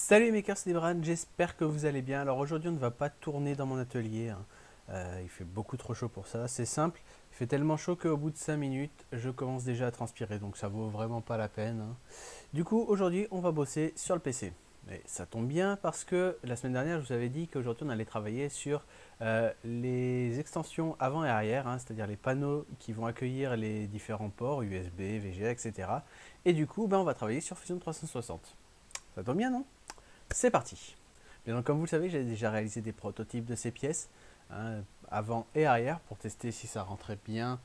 Salut les makers, c'est Bran, j'espère que vous allez bien. Alors aujourd'hui on ne va pas tourner dans mon atelier, hein. Il fait beaucoup trop chaud pour ça, c'est simple. Il fait tellement chaud qu'au bout de 5 minutes, je commence déjà à transpirer, donc ça vaut vraiment pas la peine, hein. Du coup aujourd'hui on va bosser sur le PC. Et ça tombe bien parce que la semaine dernière je vous avais dit qu'aujourd'hui on allait travailler sur les extensions avant et arrière, hein, c'est-à-dire les panneaux qui vont accueillir les différents ports USB, VGA, etc. Et du coup on va travailler sur Fusion 360. Ça tombe bien, non? C'est parti. Bien, donc, comme vous le savez, j'ai déjà réalisé des prototypes de ces pièces, hein, avant et arrière, pour tester si ça rentrait bien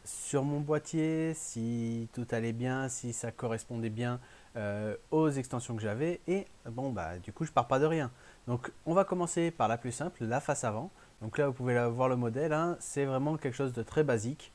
sur mon boîtier, si tout allait bien, si ça correspondait bien aux extensions que j'avais. Et bon, bah, du coup, je pars pas de rien. Donc, on va commencer par la plus simple, la face avant. Donc là, vous pouvez voir le modèle, hein, c'est vraiment quelque chose de très basique.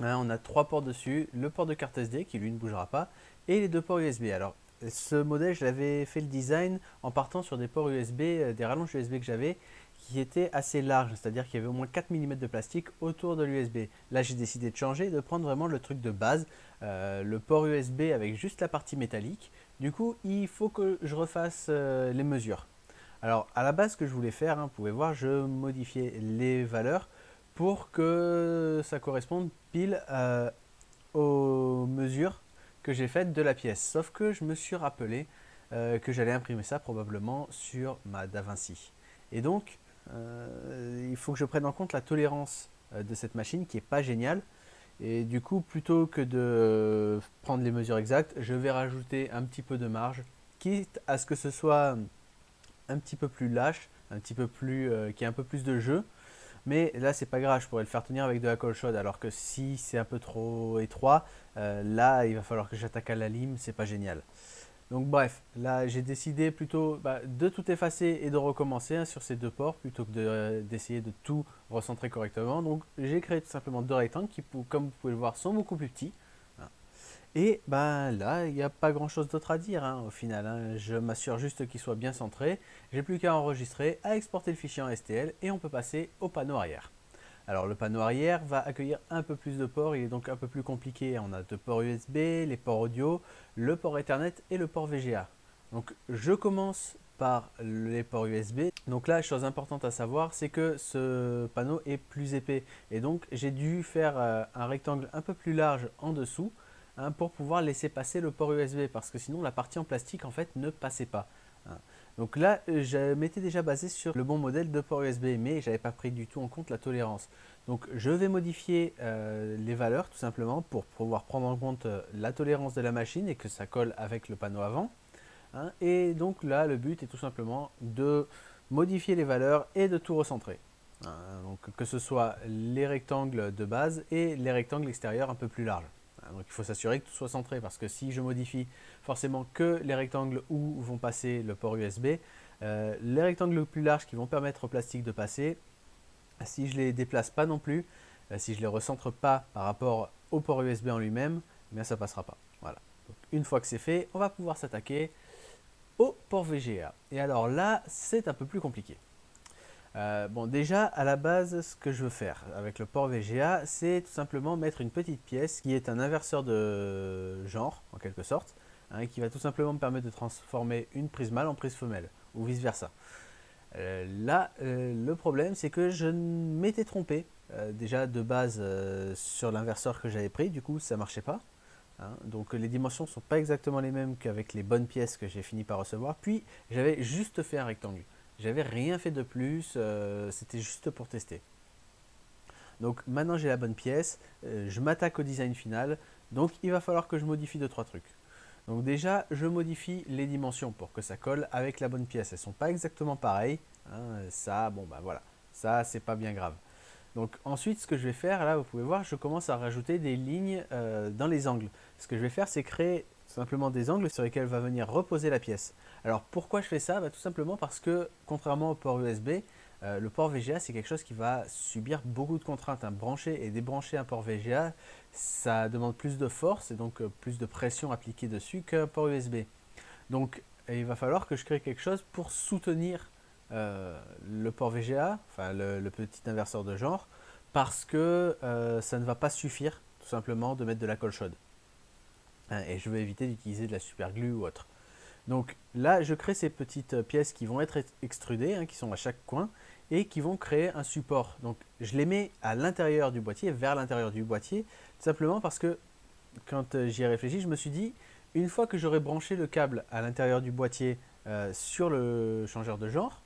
Hein, on a trois ports dessus, le port de carte SD qui lui ne bougera pas, et les deux ports USB. Alors, ce modèle, je l'avais fait le design en partant sur des ports USB, des rallonges USB que j'avais, qui étaient assez larges, c'est-à-dire qu'il y avait au moins 4 mm de plastique autour de l'USB. Là, j'ai décidé de changer, de prendre vraiment le truc de base, le port USB avec juste la partie métallique. Du coup, il faut que je refasse les mesures. Alors, à la base, ce que je voulais faire, hein, vous pouvez voir, je modifiais les valeurs pour que ça corresponde pile aux mesures que j'ai faites de la pièce. Sauf que je me suis rappelé que j'allais imprimer ça probablement sur ma DaVinci. Et donc, il faut que je prenne en compte la tolérance de cette machine qui n'est pas géniale. Et du coup, plutôt que de prendre les mesures exactes, je vais rajouter un petit peu de marge, quitte à ce que ce soit un petit peu plus lâche, un petit peu plus, qui ait un peu plus de jeu. Mais là, c'est pas grave, je pourrais le faire tenir avec de la colle chaude. Alors que si c'est un peu trop étroit, là, il va falloir que j'attaque à la lime, c'est pas génial. Donc bref, là j'ai décidé plutôt de tout effacer et de recommencer, hein, sur ces deux ports plutôt que d'essayer de tout recentrer correctement. Donc j'ai créé tout simplement deux rectangles qui, comme vous pouvez le voir, sont beaucoup plus petits. Et ben là, il n'y a pas grand chose d'autre à dire, hein, au final, hein. Je m'assure juste qu'il soit bien centré. J'ai plus qu'à enregistrer, à exporter le fichier en STL et on peut passer au panneau arrière. Alors le panneau arrière va accueillir un peu plus de ports, il est donc un peu plus compliqué. On a deux ports USB, les ports audio, le port Ethernet et le port VGA. Donc je commence par les ports USB. Donc là, chose importante à savoir, c'est que ce panneau est plus épais. Et donc j'ai dû faire un rectangle un peu plus large en dessous, hein, pour pouvoir laisser passer le port USB. Parce que sinon la partie en plastique en fait ne passait pas, hein. Donc là, je m'étais déjà basé sur le bon modèle de port USB, mais je n'avais pas pris du tout en compte la tolérance. Donc je vais modifier les valeurs tout simplement pour pouvoir prendre en compte la tolérance de la machine et que ça colle avec le panneau avant, hein. Et donc là, le but est tout simplement de modifier les valeurs et de tout recentrer, hein. Donc que ce soit les rectangles de base et les rectangles extérieurs un peu plus larges. Donc il faut s'assurer que tout soit centré parce que si je modifie forcément que les rectangles où vont passer le port USB, les rectangles plus larges qui vont permettre au plastique de passer, si je les déplace pas non plus, si je les recentre pas par rapport au port USB en lui-même, eh bien ça passera pas. Voilà. Donc, une fois que c'est fait, on va pouvoir s'attaquer au port VGA. Et alors là, c'est un peu plus compliqué. Bon, déjà, à la base, ce que je veux faire avec le port VGA, c'est tout simplement mettre une petite pièce qui est un inverseur de genre, en quelque sorte, hein, qui va tout simplement me permettre de transformer une prise mâle en prise femelle, ou vice-versa. Là, le problème, c'est que je m'étais trompé, déjà de base, sur l'inverseur que j'avais pris, du coup, ça ne marchait pas, hein. Donc les dimensions ne sont pas exactement les mêmes qu'avec les bonnes pièces que j'ai fini par recevoir. Puis j'avais juste fait un rectangle. J'avais rien fait de plus, c'était juste pour tester. Donc maintenant j'ai la bonne pièce, je m'attaque au design final. Donc il va falloir que je modifie 2-3 trucs. Donc déjà je modifie les dimensions pour que ça colle avec la bonne pièce. Elles ne sont pas exactement pareilles, hein. Ça, bon bah voilà, ça c'est pas bien grave. Donc ensuite, ce que je vais faire, là vous pouvez voir, je commence à rajouter des lignes dans les angles. Ce que je vais faire, c'est créer simplement des angles sur lesquels va venir reposer la pièce. Alors pourquoi je fais ça? Tout simplement parce que contrairement au port USB, le port VGA c'est quelque chose qui va subir beaucoup de contraintes, hein. Brancher et débrancher un port VGA, ça demande plus de force et donc plus de pression appliquée dessus qu'un port USB. Donc il va falloir que je crée quelque chose pour soutenir le port VGA, enfin le petit inverseur de genre, parce que ça ne va pas suffire tout simplement de mettre de la colle chaude, hein. Et je vais éviter d'utiliser de la super glue ou autre. Donc là, je crée ces petites pièces qui vont être extrudées, hein, qui sont à chaque coin, et qui vont créer un support. Donc je les mets à l'intérieur du boîtier, vers l'intérieur du boîtier, tout simplement parce que quand j'y ai réfléchi, je me suis dit, une fois que j'aurai branché le câble à l'intérieur du boîtier sur le changeur de genre,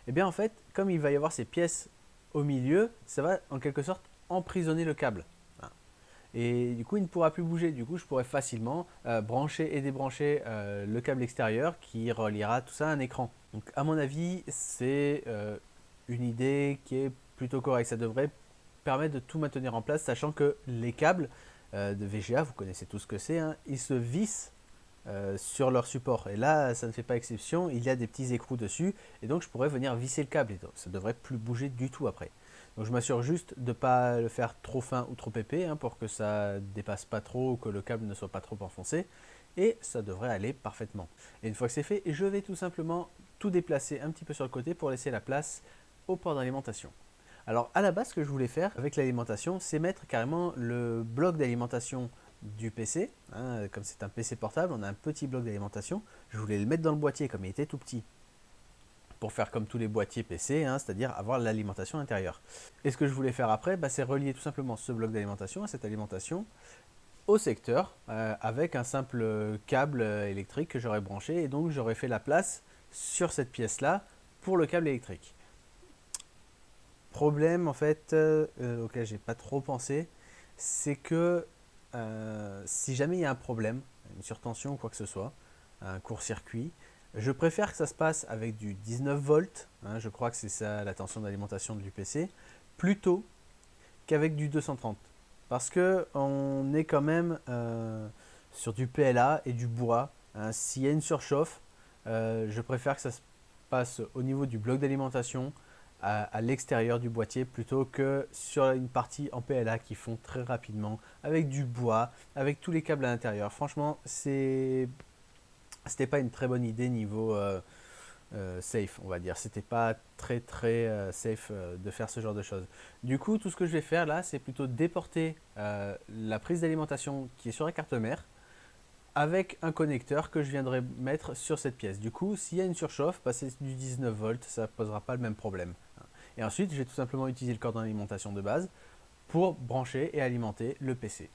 et bien en fait, comme il va y avoir ces pièces au milieu, ça va en quelque sorte emprisonner le câble. Et du coup, il ne pourra plus bouger. Du coup, je pourrais facilement brancher et débrancher le câble extérieur qui reliera tout ça à un écran. Donc, à mon avis, c'est une idée qui est plutôt correcte. Ça devrait permettre de tout maintenir en place, sachant que les câbles de VGA, vous connaissez tout ce que c'est, hein, ils se vissent sur leur support. Et là, ça ne fait pas exception. Il y a des petits écrous dessus. Et donc, je pourrais venir visser le câble. Et donc, ça ne devrait plus bouger du tout après. Donc je m'assure juste de ne pas le faire trop fin ou trop épais hein, pour que ça dépasse pas trop ou que le câble ne soit pas trop enfoncé. Et ça devrait aller parfaitement. Et une fois que c'est fait, je vais tout simplement tout déplacer un petit peu sur le côté pour laisser la place au port d'alimentation. Alors à la base, ce que je voulais faire avec l'alimentation, c'est mettre carrément le bloc d'alimentation du PC. Hein, comme c'est un PC portable, on a un petit bloc d'alimentation. Je voulais le mettre dans le boîtier comme il était tout petit, pour faire comme tous les boîtiers PC, hein, c'est-à-dire avoir l'alimentation intérieure. Et ce que je voulais faire après, c'est relier tout simplement ce bloc d'alimentation à cette alimentation au secteur avec un simple câble électrique que j'aurais branché et donc j'aurais fait la place sur cette pièce-là pour le câble électrique. Problème en fait auquel j'ai pas trop pensé, c'est que si jamais il y a un problème, une surtension ou quoi que ce soit, un court-circuit, je préfère que ça se passe avec du 19 volts, hein, je crois que c'est ça la tension d'alimentation du PC, plutôt qu'avec du 230. Parce que on est quand même sur du PLA et du bois. Hein. S'il y a une surchauffe, je préfère que ça se passe au niveau du bloc d'alimentation, à l'extérieur du boîtier, plutôt que sur une partie en PLA qui fond très rapidement, avec du bois, avec tous les câbles à l'intérieur. Franchement, c'était pas une très bonne idée niveau safe, on va dire. C'était pas très safe de faire ce genre de choses. Du coup, tout ce que je vais faire là, c'est plutôt déporter la prise d'alimentation qui est sur la carte mère avec un connecteur que je viendrai mettre sur cette pièce. Du coup, s'il y a une surchauffe, c'est du 19 volts, ça ne posera pas le même problème. Et ensuite, je vais tout simplement utiliser le cordon d'alimentation de base pour brancher et alimenter le PC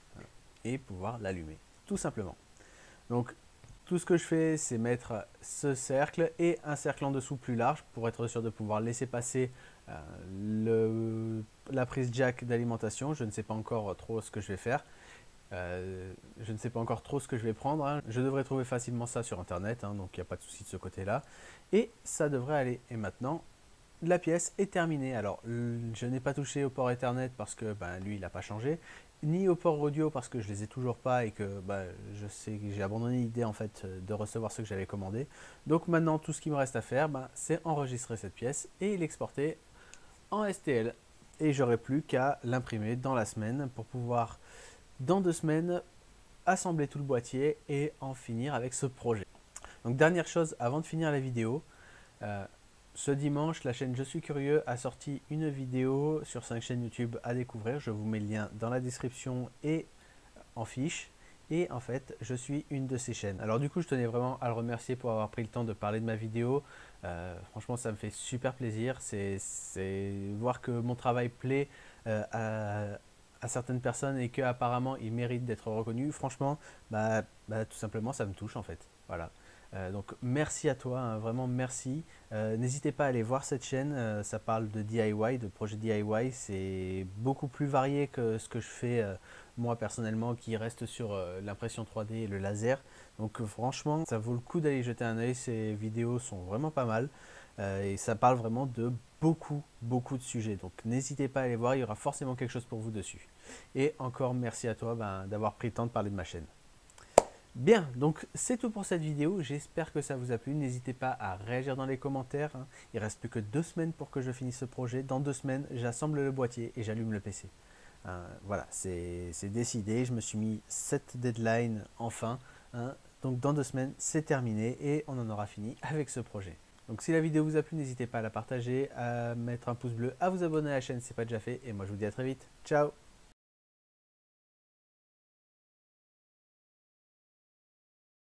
et pouvoir l'allumer, tout simplement. Donc, tout ce que je fais, c'est mettre ce cercle et un cercle en dessous plus large pour être sûr de pouvoir laisser passer la prise jack d'alimentation. Je ne sais pas encore trop ce que je vais faire. Je ne sais pas encore trop ce que je vais prendre. Hein. Je devrais trouver facilement ça sur internet, hein, donc il n'y a pas de souci de ce côté-là. Et ça devrait aller. Et maintenant, la pièce est terminée. Alors, je n'ai pas touché au port Ethernet parce que lui, il n'a pas changé, ni au port audio parce que je les ai toujours pas et que je sais que j'ai abandonné l'idée en fait de recevoir ce que j'avais commandé. Donc maintenant, tout ce qui me reste à faire, c'est enregistrer cette pièce et l'exporter en STL. Et j'aurai plus qu'à l'imprimer dans la semaine pour pouvoir, dans 2 semaines, assembler tout le boîtier et en finir avec ce projet. Donc dernière chose avant de finir la vidéo, ce dimanche, la chaîne Je suis curieux a sorti une vidéo sur 5 chaînes YouTube à découvrir. Je vous mets le lien dans la description et en fiche. Et en fait, je suis une de ces chaînes. Alors du coup, je tenais vraiment à le remercier pour avoir pris le temps de parler de ma vidéo. Franchement, ça me fait super plaisir. C'est voir que mon travail plaît à certaines personnes et qu'apparemment, il mérite d'être reconnu. Franchement, tout simplement, ça me touche en fait. Voilà. Donc merci à toi, hein, vraiment merci. N'hésitez pas à aller voir cette chaîne, ça parle de DIY, de projet DIY, c'est beaucoup plus varié que ce que je fais moi personnellement qui reste sur l'impression 3D et le laser. Donc franchement, ça vaut le coup d'aller jeter un œil, ces vidéos sont vraiment pas mal et ça parle vraiment de beaucoup de sujets. Donc n'hésitez pas à aller voir, il y aura forcément quelque chose pour vous dessus. Et encore merci à toi d'avoir pris le temps de parler de ma chaîne. Bien, donc c'est tout pour cette vidéo, j'espère que ça vous a plu, n'hésitez pas à réagir dans les commentaires, hein. Il ne reste plus que 2 semaines pour que je finisse ce projet, dans 2 semaines j'assemble le boîtier et j'allume le PC. Voilà, c'est décidé, je me suis mis cette deadline enfin, hein. Donc dans 2 semaines c'est terminé et on en aura fini avec ce projet. Donc si la vidéo vous a plu, n'hésitez pas à la partager, à mettre un pouce bleu, à vous abonner à la chaîne si ce n'est pas déjà fait et moi je vous dis à très vite, ciao.